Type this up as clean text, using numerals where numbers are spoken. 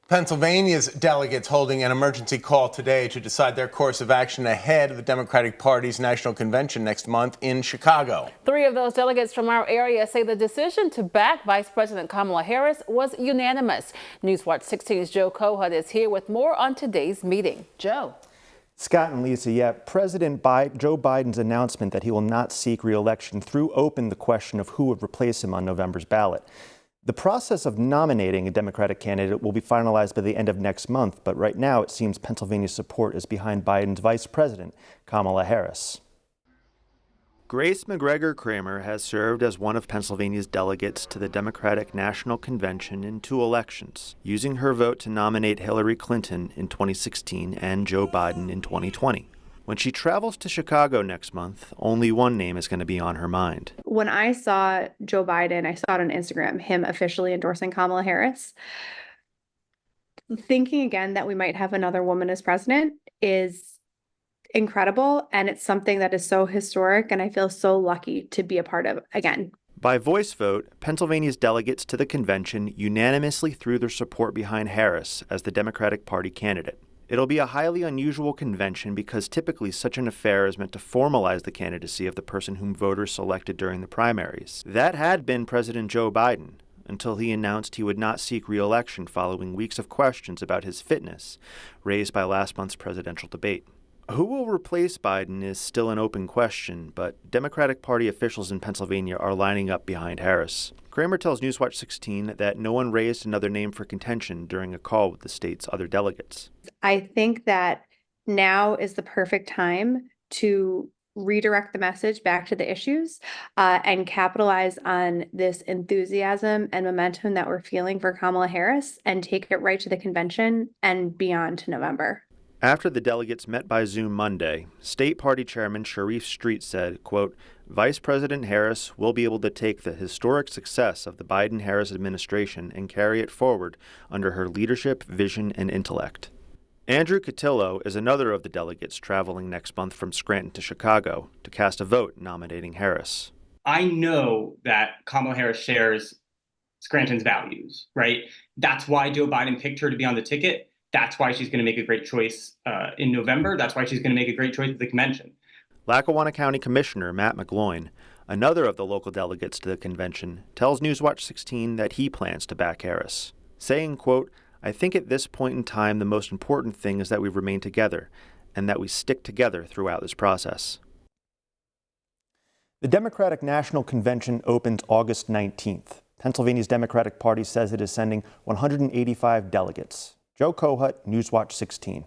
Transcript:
Pennsylvania's delegates holding an emergency call today to decide their course of action ahead of the Democratic Party's national convention next month in Chicago. 3 of those delegates from our area say the decision to back Vice President Kamala Harris was unanimous. Newswatch 16's Joe Kohut is here with more on today's meeting. Joe. Scott and Lisa, President Joe Biden's announcement that he will not seek re-election threw open the question of who would replace him on November's ballot. The process of nominating a Democratic candidate will be finalized by the end of next month, but right now it seems Pennsylvania's support is behind Biden's Vice President, Kamala Harris. Grace McGregor Kramer has served as one of Pennsylvania's delegates to the Democratic National Convention in 2 elections, using her vote to nominate Hillary Clinton in 2016 and Joe Biden in 2020. When she travels to Chicago next month, only one name is going to be on her mind. When I saw Joe Biden, I saw it on Instagram, him officially endorsing Kamala Harris. Thinking again that we might have another woman as president is incredible, and it's something that is so historic, and I feel so lucky to be a part of again. By voice vote, Pennsylvania's delegates to the convention unanimously threw their support behind Harris as the Democratic Party candidate. It'll be a highly unusual convention because typically such an affair is meant to formalize the candidacy of the person whom voters selected during the primaries. That had been President Joe Biden, until he announced he would not seek re-election following weeks of questions about his fitness raised by last month's presidential debate. Who will replace Biden is still an open question, but Democratic Party officials in Pennsylvania are lining up behind Harris. Kramer tells Newswatch 16 that no one raised another name for contention during a call with the state's other delegates. I think that now is the perfect time to redirect the message back to the issues and capitalize on this enthusiasm and momentum that we're feeling for Kamala Harris and take it right to the convention and beyond to November. After the delegates met by Zoom Monday, State Party Chairman Sharif Street said, quote, Vice President Harris will be able to take the historic success of the Biden-Harris administration and carry it forward under her leadership, vision, and intellect. Andrew Cotillo is another of the delegates traveling next month from Scranton to Chicago to cast a vote nominating Harris. I know that Kamala Harris shares Scranton's values, right? That's why Joe Biden picked her to be on the ticket. That's why she's going to make a great choice in November. That's why she's going to make a great choice at the convention. Lackawanna County Commissioner Matt McGloin, another of the local delegates to the convention, tells Newswatch 16 that he plans to back Harris, saying, quote, I think at this point in time the most important thing is that we remain together and that we stick together throughout this process. The Democratic National Convention opens August 19th. Pennsylvania's Democratic Party says it is sending 185 delegates. Joe Kohut, Newswatch 16.